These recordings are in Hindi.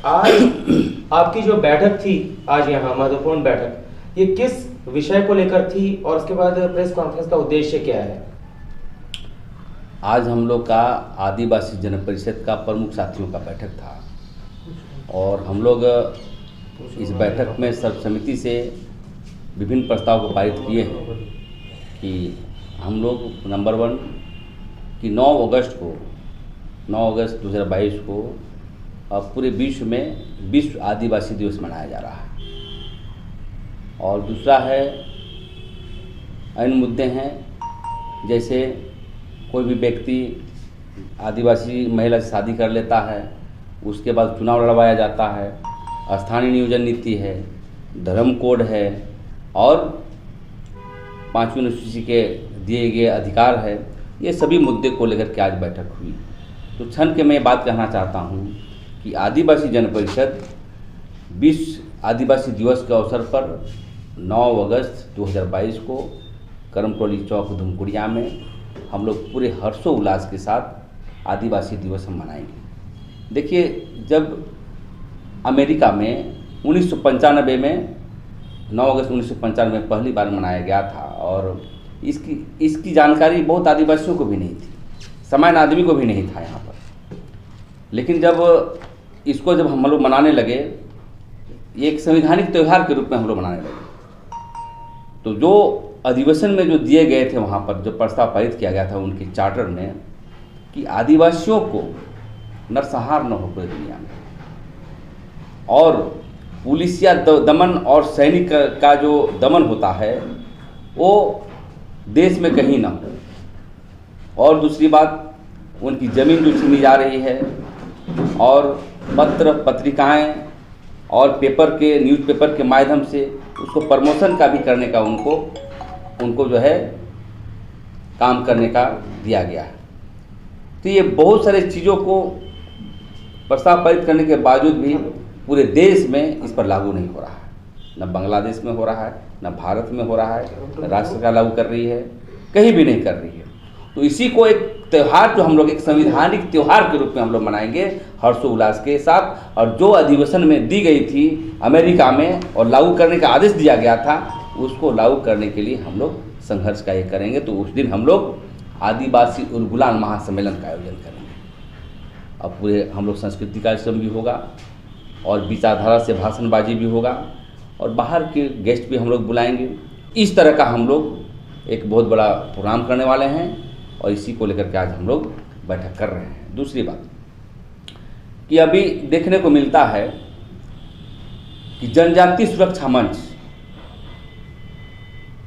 आज आपकी जो बैठक थी, आज यहाँ महत्वपूर्ण बैठक, ये किस विषय को लेकर थी और उसके बाद प्रेस कॉन्फ्रेंस का उद्देश्य क्या है? आज हम लोग का आदिवासी जन परिषद का प्रमुख साथियों का बैठक था और हम लोग इस बैठक में सर्वसम्मति से विभिन्न प्रस्ताव को पारित किए हैं कि हम लोग नंबर 1 कि 9 अगस्त 2022 को पूरे विश्व में विश्व आदिवासी दिवस मनाया जा रहा है। और दूसरा है अन्य मुद्दे हैं, जैसे कोई भी व्यक्ति आदिवासी महिला से शादी कर लेता है, उसके बाद चुनाव लड़वाया जाता है, स्थानीय नियोजन नीति है, धर्म कोड है और 5वीं अनुसूची के दिए गए अधिकार है। ये सभी मुद्दे को लेकर के आज बैठक हुई। तो क्षण के मैं बात कहना चाहता हूँ कि आदिवासी जन परिषद विश्व आदिवासी दिवस के अवसर पर 9 अगस्त 2022 को करमटोली चौक धुमकुड़िया में हम लोग पूरे हर्षोल्लास के साथ आदिवासी दिवस हम मनाएंगे। देखिए, जब अमेरिका में 1995 में 9 अगस्त 1995 में पहली बार मनाया गया था और इसकी जानकारी बहुत आदिवासियों को भी नहीं थी, सामान्य आदमी को भी नहीं था यहाँ पर। लेकिन जब हम लोग मनाने लगे, ये एक संवैधानिक त्यौहार के रूप में हम लोग मनाने लगे, तो जो अधिवेशन में जो दिए गए थे, वहाँ पर जो प्रस्ताव पारित किया गया था उनके चार्टर में, कि आदिवासियों को नरसंहार न हो पूरी दुनिया में, और पुलिसिया दमन और सैनिक का जो दमन होता है वो देश में कहीं ना हो। और दूसरी बात, उनकी ज़मीन जो छीनी जा रही है और पत्र पत्रिकाएं और न्यूज़पेपर के माध्यम से उसको प्रमोशन का भी करने का उनको जो है काम करने का दिया गया है। तो ये बहुत सारे चीज़ों को प्रस्ताव पारित करने के बावजूद भी पूरे देश में इस पर लागू नहीं हो रहा है। न बांग्लादेश में हो रहा है, न भारत में हो रहा है, न राज्य सरकार लागू कर रही है, कहीं भी नहीं कर रही है। तो इसी को एक त्यौहार, जो हम लोग एक संवैधानिक त्यौहार के रूप में हम लोग मनाएंगे हर्षोल्लास के साथ। और जो अधिवेशन में दी गई थी अमेरिका में और लागू करने का आदेश दिया गया था, उसको लागू करने के लिए हम लोग संघर्ष का ये करेंगे। तो उस दिन हम लोग आदिवासी उलगुलान महासम्मेलन का आयोजन करेंगे। अब पूरे हम लोग सांस्कृतिक कार्यक्रम भी होगा और विचारधारा से भाषणबाजी भी होगा और बाहर के गेस्ट भी हम लोग बुलाएंगे। इस तरह का हम लोग एक बहुत बड़ा प्रोग्राम करने वाले हैं और इसी को लेकर के आज हम लोग बैठक कर रहे हैं। दूसरी बात कि अभी देखने को मिलता है कि जनजातीय सुरक्षा मंच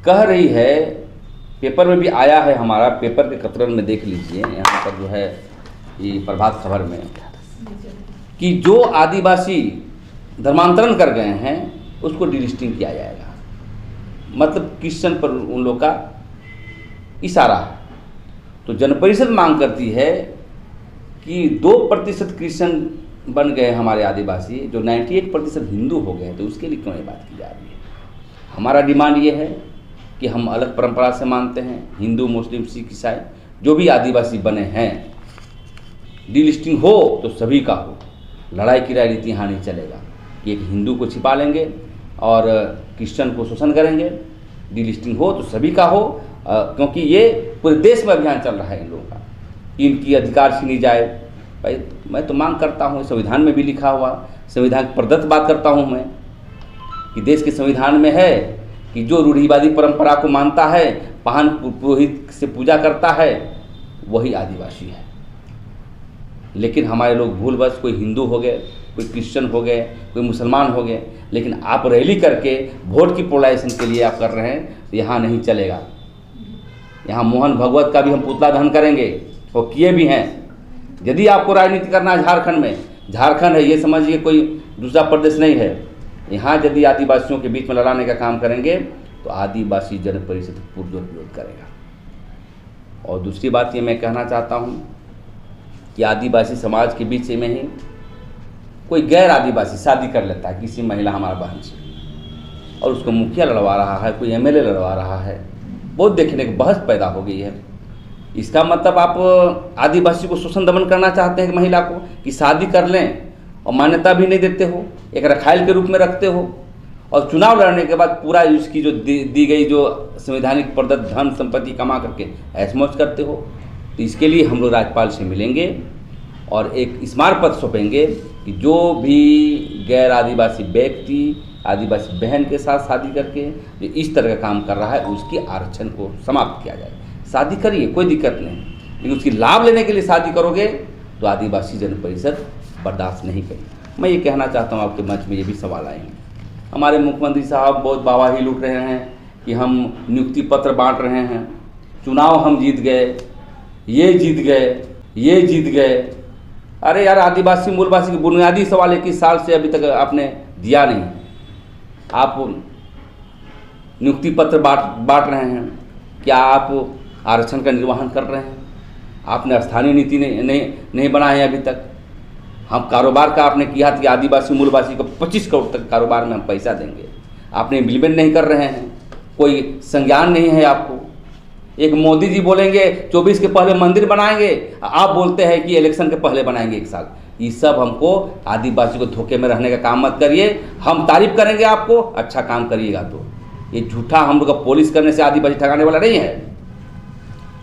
कह रही है, पेपर में भी आया है, हमारा पेपर के कतरन में देख लीजिए, यहाँ पर जो है ये प्रभात खबर में, कि जो आदिवासी धर्मांतरण कर गए हैं उसको डिलिस्टिंग किया जाएगा। मतलब क्रिश्चियन पर उन लोग का इशारा है। तो जनपरिषद मांग करती है कि 2% क्रिश्चियन बन गए हमारे आदिवासी, जो 98% हिंदू हो गए, तो उसके लिए क्यों ये बात की जा रही है? हमारा डिमांड ये है कि हम अलग परंपरा से मानते हैं, हिंदू मुस्लिम सिख ईसाई जो भी आदिवासी बने हैं, डिलिस्टिंग हो तो सभी का हो। लड़ाई की राजनीति यहाँ नहीं चलेगा कि एक हिंदू को छिपा लेंगे और क्रिश्चियन को शोषण करेंगे। डिलिस्टिंग हो तो सभी का हो, क्योंकि ये पूरे देश में अभियान चल रहा है इन लोगों का, इनकी अधिकार छीनी जाए। भाई मैं तो मांग करता हूँ, संविधान में भी लिखा हुआ, संविधान प्रदत्त बात करता हूँ मैं, कि देश के संविधान में है कि जो रूढ़िवादी परंपरा को मानता है, पाहन पुरोहित से पूजा करता है, वही आदिवासी है। लेकिन हमारे लोग भूलवश, कोई हिंदू हो गए, कोई क्रिश्चियन हो गए, कोई मुसलमान हो गए, लेकिन आप रैली करके वोट की पोलराइजेशन के लिए आप कर रहे हैं, तो यहाँ नहीं चलेगा। यहाँ मोहन भगवत का भी हम पुतला दहन करेंगे, वो किए भी हैं। यदि आपको राजनीति करना है झारखंड में, झारखंड है, ये समझिए कोई दूसरा प्रदेश नहीं है। यहाँ यदि आदिवासियों के बीच में लड़ाने का काम करेंगे तो आदिवासी जन परिषद पुरजोर विरोध करेगा। और दूसरी बात ये मैं कहना चाहता हूँ कि आदिवासी समाज के बीच में ही कोई गैर आदिवासी शादी कर लेता है किसी महिला हमारा बहन से, और उसको मुखिया लड़वा रहा है, कोई एमएलए लड़वा रहा है, बहुत देखने की बहस पैदा हो गई है। इसका मतलब आप आदिवासी को शोषण दमन करना चाहते हैं महिला को, कि शादी कर लें और मान्यता भी नहीं देते हो, एक रखायल के रूप में रखते हो, और चुनाव लड़ने के बाद पूरा इसकी जो दी गई जो संवैधानिक प्रदत्त धन संपत्ति कमा करके ऐशमौज करते हो। तो इसके लिए हम लोग राज्यपाल से मिलेंगे और एक स्मारक पत्र सौंपेंगे कि जो भी गैर आदिवासी व्यक्ति आदिवासी बहन के साथ शादी करके जो इस तरह का काम कर रहा है उसकी आरक्षण को समाप्त किया जाए। शादी करिए, कोई दिक्कत नहीं, लेकिन उसकी लाभ लेने के लिए शादी करोगे तो आदिवासी जन परिषद बर्दाश्त नहीं करेगी। मैं ये कहना चाहता हूँ, आपके मंच में ये भी सवाल आएंगे। हमारे मुख्यमंत्री साहब बहुत वाहवाही लूट रहे हैं कि हम नियुक्ति पत्र बांट रहे हैं, चुनाव हम जीत गए, ये जीत गए, ये जीत गए। अरे यार, आदिवासी मूलवासी के बुनियादी सवाल 21 साल से अभी तक आपने दिया नहीं। आप नियुक्ति पत्र बांट रहे हैं, क्या आप आरक्षण का निर्वहन कर रहे हैं? आपने स्थानीय नीति नहीं बनाई है अभी तक। हम कारोबार का आपने किया था कि आदिवासी मूलवासी को 25 करोड़ तक कारोबार में हम पैसा देंगे, आपने इम्प्लीमेंट नहीं कर रहे हैं, कोई संज्ञान नहीं है आपको। एक मोदी जी बोलेंगे 24 के पहले मंदिर बनाएंगे, आप बोलते हैं कि इलेक्शन के पहले बनाएंगे 1 साल। ये सब हमको आदिवासी को धोखे में रहने का काम मत करिए। हम तारीफ करेंगे आपको, अच्छा काम करिएगा तो। ये झूठा हम लोग का पुलिस करने से आदिवासी ठगाने वाला नहीं है।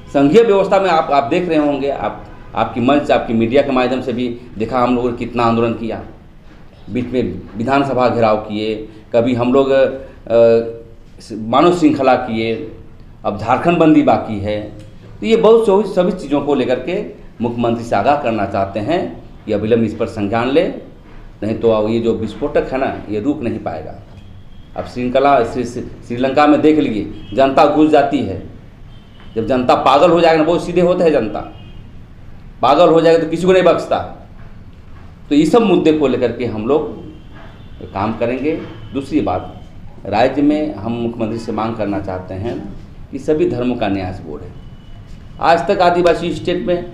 संघीय व्यवस्था में आप देख रहे होंगे, आपकी मंच आपकी मीडिया के माध्यम से भी देखा हम लोगों ने कितना आंदोलन किया, बीच में विधानसभा घेराव किए, कभी हम लोग मानव श्रृंखला किए, अब झारखंड बंदी बाकी है। तो ये बहुत सभी चीज़ों को लेकर के मुख्यमंत्री से आगाह करना चाहते हैं कि अविलंब इस पर संज्ञान ले, नहीं तो ये जो विस्फोटक है ना, ये रुक नहीं पाएगा। अब श्रृंखला श्रीलंका में देख लीजिए, जनता घुस जाती है। जब जनता पागल हो जाएगा ना, बहुत सीधे होते हैं, जनता पागल हो जाएगा तो किसी को नहीं बख्शता। तो ये सब मुद्दे को लेकर के हम लोग काम करेंगे। दूसरी बात, राज्य में हम मुख्यमंत्री से मांग करना चाहते हैं कि सभी धर्मों का न्यास बोर्ड है। आज तक आदिवासी स्टेट में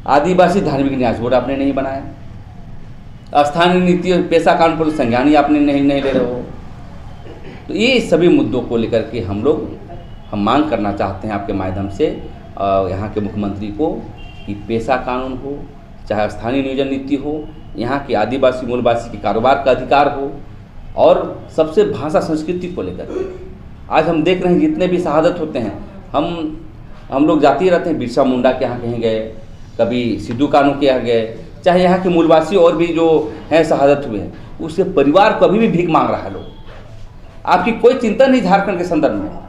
आदिवासी धार्मिक न्यास बोर्ड आपने नहीं बनाया। स्थानीय नीति और पेशा कानून पर संज्ञान ही आपने नहीं ले रहे हो। तो ये सभी मुद्दों को लेकर के हम मांग करना चाहते हैं आपके माध्यम से यहाँ के मुख्यमंत्री को कि पेशा कानून हो, चाहे स्थानीय नियोजन नीति हो, यहाँ के आदिवासी मूलवासी के कारोबार का अधिकार हो, और सबसे भाषा संस्कृति को लेकर के आज हम देख रहे हैं जितने भी शहादत होते हैं, हम लोग जाते रहते हैं। बिरसा मुंडा के यहाँ कहीं गए, कभी सिद्धू कानू के यहाँ गए, चाहे यहाँ के मूलवासी और भी जो हैं शहादत हुए हैं, उसके परिवार कभी भी भीख मांग रहा है। लोग आपकी कोई चिंता नहीं झारखंड के संदर्भ में।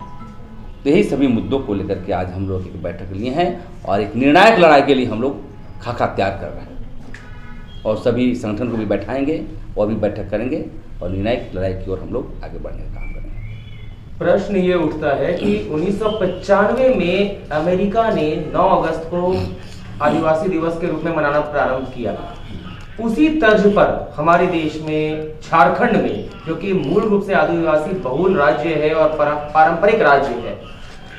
तो यही सभी मुद्दों को लेकर के आज हम लोग एक बैठक लिए हैं और एक निर्णायक लड़ाई के लिए हम लोग खाका तैयार कर रहे हैं, और सभी संगठन को भी बैठाएंगे और भी बैठक करेंगे और निर्णायक लड़ाई की ओर हम लोग आगे बढ़ने का काम करेंगे। प्रश्न ये उठता है कि 1995 में अमेरिका ने 9 अगस्त को आदिवासी दिवस के रूप में मनाना प्रारंभ किया। उसी तर्ज पर हमारे देश में झारखंड में, जो कि मूल रूप से आदिवासी बहुल राज्य है और पारंपरिक राज्य है,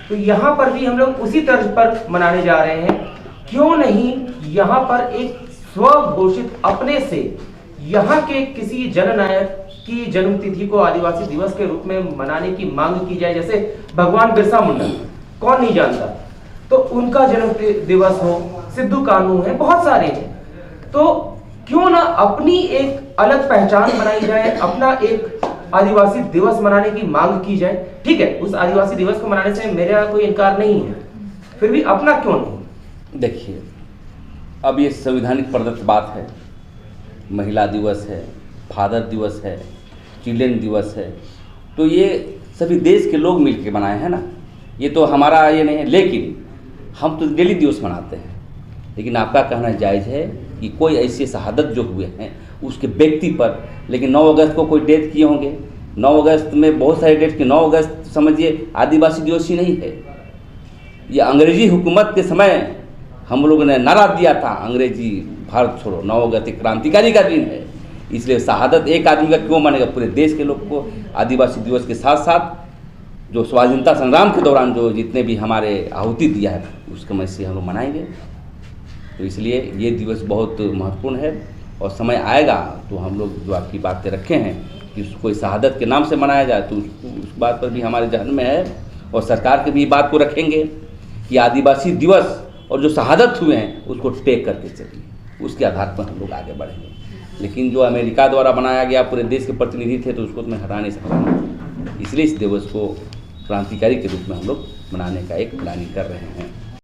तो यहाँ पर भी हम लोग उसी तर्ज पर मनाने जा रहे हैं। क्यों नहीं यहाँ पर एक स्वघोषित अपने से यहाँ के किसी जननायक की जन्मतिथि को आदिवासी दिवस के रूप में मनाने की मांग की जाए। जैसे भगवान बिरसा मुंडा, कौन नहीं जानता, तो उनका जन्म दिवस हो, सिद्धू कानू है, बहुत सारे हैं। तो क्यों ना अपनी एक अलग पहचान बनाई जाए, अपना एक आदिवासी दिवस मनाने की मांग की जाए। ठीक है, उस आदिवासी दिवस को मनाने से मेरा कोई इनकार नहीं है, फिर भी अपना क्यों नहीं? देखिए, अब ये संवैधानिक प्रदत्त बात है। महिला दिवस है, फादर दिवस है, चिल्ड्रन दिवस है, तो ये सभी देश के लोग मिलकर बनाए हैं ना, ये तो हमारा ये नहीं है। लेकिन हम तो डेली दिवस मनाते हैं। लेकिन आपका कहना जायज़ है कि कोई ऐसे शहादत जो हुए हैं उसके व्यक्ति पर, लेकिन 9 अगस्त को कोई डेथ किए होंगे। 9 अगस्त में बहुत सारे डेट की 9 अगस्त समझिए आदिवासी दिवस ही नहीं है। ये अंग्रेजी हुकूमत के समय हम लोगों ने नारा दिया था, अंग्रेजी भारत छोड़ो। 9 अगस्त एक क्रांतिकारी का दिन है, इसलिए शहादत एक आदमी का क्यों मानेगा? पूरे देश के लोग को आदिवासी दिवस के साथ साथ जो स्वाधीनता संग्राम के दौरान जो जितने भी हमारे आहुति दिया है उसके समय से हम लोग मनाएंगे। तो इसलिए ये दिवस बहुत महत्वपूर्ण है और समय आएगा तो हम लोग जो आपकी बातें रखे हैं कि कोई शहादत के नाम से मनाया जाए, तो उस बात पर भी हमारे जहन में है और सरकार के भी बात को रखेंगे कि आदिवासी दिवस और जो शहादत हुए हैं उसको टेक करके चलिए, उसके आधार पर हम लोग आगे बढ़ेंगे। लेकिन जो अमेरिका द्वारा बनाया गया पूरे देश के प्रतिनिधि थे तो उसको तो मैं हटा नहीं सकता, इसलिए इस दिवस को क्रांतिकारी के रूप में हम लोग मनाने का एक प्लानिंग कर रहे हैं।